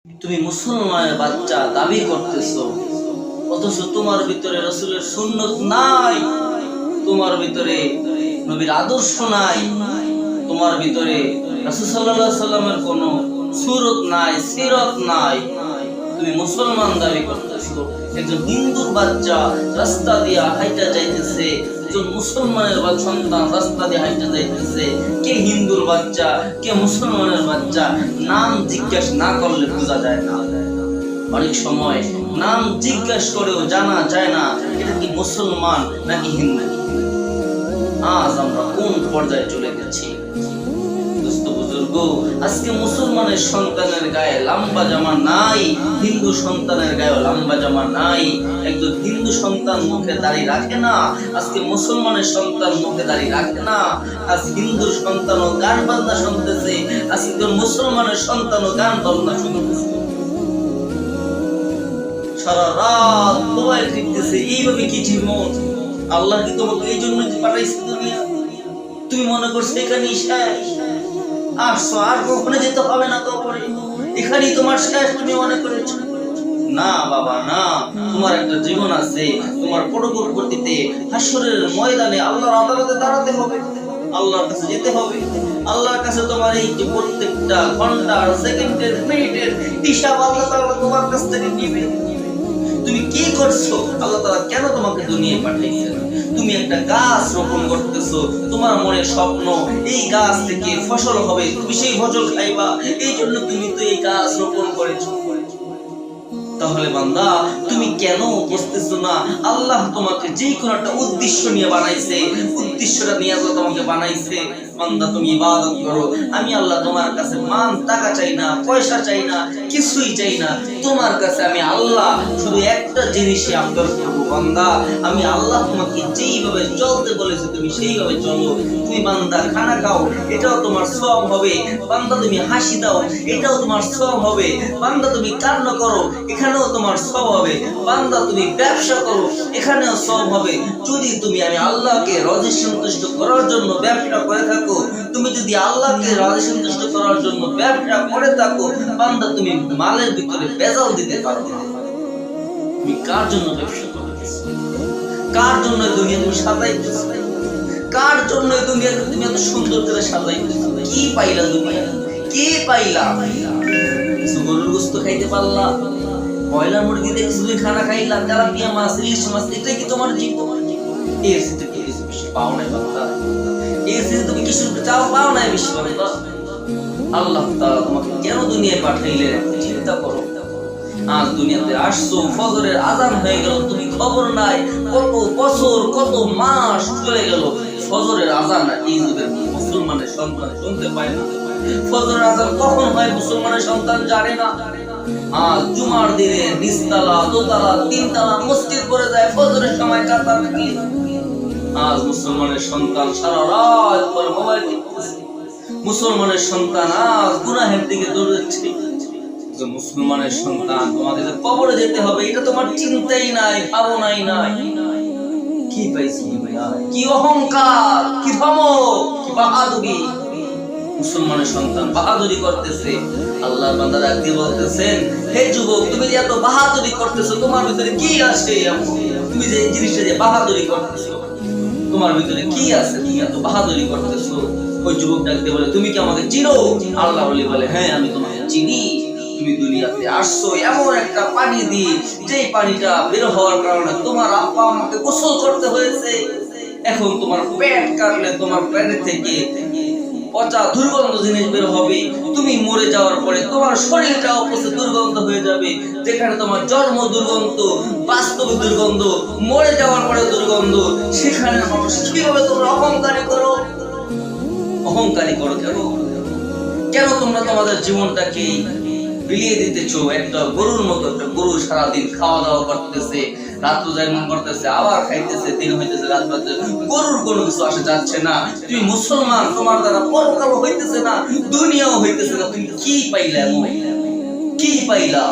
তুমি মুসলমানের বাচ্চা দাবি করতেছো, অথচ তোমার ভিতরে রাসূলের সুন্নত নাই, তোমার ভিতরে নবীর আদর্শ নাই, তোমার ভিতরে রাসূল সাল্লাল্লাহু আলাইহি সাল্লামের কোনো সুরত নাই, সিরাত নাই। তুমি মুসলমান দাবি করতেছো, একজন হিন্দুর বাচ্চা রাস্তা দিয়ে হাইটা যাইতেছে, একজন মুসলমানের সন্তান রাস্তা দিয়ে হাইটা যাইতেছে। কে হিন্দুর বাচ্চা, কে মুসলমানের বাচ্চা নাম জিজ্ঞাসা না করলে বোঝা যায় না। অনেক সময় নাম জিজ্ঞাসা করেও জানা যায় না এটা কি মুসলমান নাকি হিন্দু। আজ আমরা কোন পর্যায়ে চলে গেছি বুজুর্গ। আজকে মুসলমানের সন্তানের গায়ে লম্বা জামা নাই, হিন্দু সন্তানের গায়ে লম্বা জামা নাই। একজন হিন্দু সন্তান মুখে দাড়ি রাখে না, আজকে মুসলমানের সন্তান মুখে দাড়ি রাখে না। আজ হিন্দু সন্তানও গান বাজনা শুনতেছে, আজকে মুসলমানের সন্তানও গান বাজনা শুনতেছে। সারা রাত মোবাইল টিপতেছে। এইভাবে কি জীবন? আল্লাহ কি তোমাকে এই জন্য পাঠাইছে দুনিয়া? তুমি মনে করছো এখানেই শেষ, আসছো আর কখনো যেতে হবে না, কবরে এখানেই তোমার শেষ তুমি মনে করেছো? না বাবা না, তোমার একটা জীবন আছে, তোমার পরবর্তীতে হাসরের ময়দানে আল্লাহর আদালতে দাঁড়াতে হবে, আল্লাহর কাছে যেতে হবে। আল্লাহর কাছে তোমার এই যে প্রত্যেকটা ঘন্টার, সেকেন্ডের, মিনিটের হিসাব আল্লাহ তাআলা তোমার কাছ থেকে নেবে। তুমি কি করছো? আল্লাহ তাআলা কেন তোমাকে দুনিয়ায় পাঠিয়েছেন? তুমি একটা গাছ রোপণ করতেছো, তোমার মনে স্বপ্ন এই গাছ থেকে ফসল হবে, তুমি সেই ফসল খাইবা, এই জন্য তুমি তো এই গাছ রোপণ করেছো। তাহলে বান্দা তুমি কেন বুঝতেছো না আল্লাহ তোমাকে যে কোনো একটা উদ্দেশ্য নিয়ে বানাইছে, উদ্দেশ্যটা নিয়ে আল্লাহ তোমাকে বানাইছে। বান্দা তুমি ইবাদত করো, আমি আল্লাহ তোমার কাছে মান টাকা চাই না, পয়সা চাই না, কিছুই চাই না। তোমার কাছে আমি আল্লাহ শুধু একটা জিনিসই আবদার করবো, বান্দা আমি আল্লাহ তোমাকে যেইভাবে চলতে বলেছি তুমি সেইভাবে চলো। তুমি বান্দা খানা খাও, এটাও তোমার সওয়াব হবে। বান্দা তুমি হাসি দাও, এটাও তোমার সওয়াব হবে। বান্দা তুমি কান্না করো, এখানেও তোমার সওয়াব হবে। বান্দা তুমি ব্যবসা করো, এখানেও সওয়াব হবে। যদি তুমি আমি আল্লাহকে রাজি সন্তুষ্ট করার জন্য ব্যবসা করে থাকো, তুমি যদি আল্লাহকে রাজি সন্তুষ্ট করার জন্য ব্যবসা করে থাকো, বান্দা তুমি মালের ভিতরে ভেজাল দিতে পারো না। তুমি কার জন্য ব্যবসা করতেছো? কার জন্য দুনিয়া তুমি সাজাইতেছো? কার জন্য দুনিয়াকে তুমি এত সুন্দর করে সাজাইতেছো? কি পাইলা দুনিয়া? কি পাইলা? গরুর গোশত খাইতে পারলা, ব্রয়লার মুরগি দিয়ে কিছু খানা খাইলা, তেলাপিয়া মাছ, ইলিশ মাছ, এটাই কি তোমার জীবন? এর সাথে কি কিছু বেশি পাও নাই বান্দা? এর সাথে তুমি কিছু চাও পাও নাই বেশি বান্দা? আল্লাহ তাআলা তোমাকে কেন দুনিয়ায় পাঠাইলেন চিন্তা করো। আজ দুনিয়াতে আসছো, ফজরের আযান হয়ে গেল, তুমি খবর নাই কত বছর কত মাস চলে গেল, ফজরের আযান এই যুগের মুসলমানের সন্তান শুনতে পায় না। ফজরের আযান কখন হয় মুসলমানের সন্তান জানে না। আজ জুমার দিনে নিচতলা, দোতলা, তিনতলা মসজিদ পড়ে যায় ফজরের সময় কাতার থেকে। আজ মুসলমানের সন্তান সারা রাত পর মোবাইল টিপতেছে। মুসলমানের সন্তান আজ গুনাহের দিকে দৌড়াচ্ছে। মুসলমানের সন্তান তোমাকে যে কবরে যেতে হবে এটা তোমার চিন্তাই নাই, ভাবনাই নাই। কি পাইছি কি অহংকার, কি ধমক, কি বাহাদুরি! মুসলমানের সন্তান বাহাদুরি করতেছে। আল্লাহর বান্দা ডাকতে বলতেছেন, হে যুবক, তুমি যে এত বাহাদুরি করতেছো তোমার ভিতরে কি আছে? তুমি যে জিনিসটা যে বাহাদুরি করতেছো তোমার ভিতরে কি আছে? তুমি এত বাহাদুরি করতেছো। ওই যুবক ডাকতে বলে, তুমি কি আমাকে চিনো? আল্লাহ বলে, হ্যাঁ আমি তোমাকে চিনি। তুমি দুনিয়াতে আসছো এমন একটা পানি দিয়ে, যেই পানিটা বের হওয়ার কারণে তোমার আব্বা আমাকে গোসল করতে হয়েছে। এখন তোমার পেট কাটলে তোমার পেট থেকে পচা দুর্গন্ধ জিনিস বের হবে। তুমি মরে যাওয়ার পরে তোমার শরীরটাও পচে দুর্গন্ধ হয়ে যাবে। যেখানে তোমার জন্ম দুর্গন্ধ, বাস্তবে দুর্গন্ধ, মরে যাওয়ার পরে দুর্গন্ধ, সেখানে মানুষ কিভাবে তোমরা অহংকারী করো? অহংকারী করো কেন? কেন তোমরা তোমাদের জীবনটাকে বিলিয়ে দিতেছো একটা গরুর মতো? একটা গরু সারাদিন খাওয়া দাওয়া করতেছে, রাত্র জাগরণ করতেছে, আবার খাইতেছে, দিন হইতেছে, রাত হইতেছে, গরুর কোনো কিছু আসে যাচ্ছে না। তুমি মুসলমান, তোমার দ্বারা পরকালও হইতেছে না, দুনিয়াও হইতেছে না। তুমি কি পাইলা? কি পাইলা?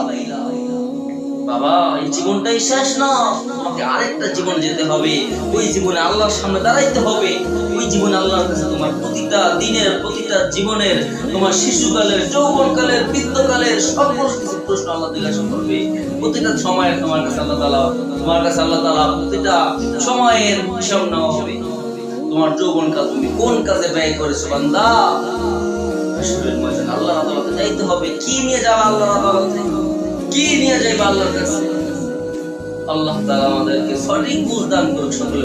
বাবা এই জীবনটাই শেষ না, তোমাকে আরেকটা জীবন যেতে হবে। ওই জীবনে আল্লাহর সামনে দাঁড়াইতে হবে। ওই জীবনে আল্লাহর কাছে তোমার প্রতিটা দিনের, প্রতিটা জীবনের, তোমার শিশুকালের, যৌবনকালের, বৃদ্ধকালের সকল কিছু প্রশ্ন আল্লাহ জিজ্ঞাসা করবে। প্রতিটা সময়ে তোমার কাছে আল্লাহ তাআলা প্রতিটা সময়ের হিসাব নেওয়া হবে। তোমার যৌবনকাল তুমি কোন কাজে ব্যয় করেছো বান্দা? হাসরের ময়দানে আল্লাহর আদালতে যাইতে হবে। কি নিয়ে যাবে আল্লাহর আদালতে? কি নিয়ে যাইবে আল্লাহর কাছে? আল্লাহ তাআলা আমাদেরকে সঠিক বুঝ দান করুক সকলে।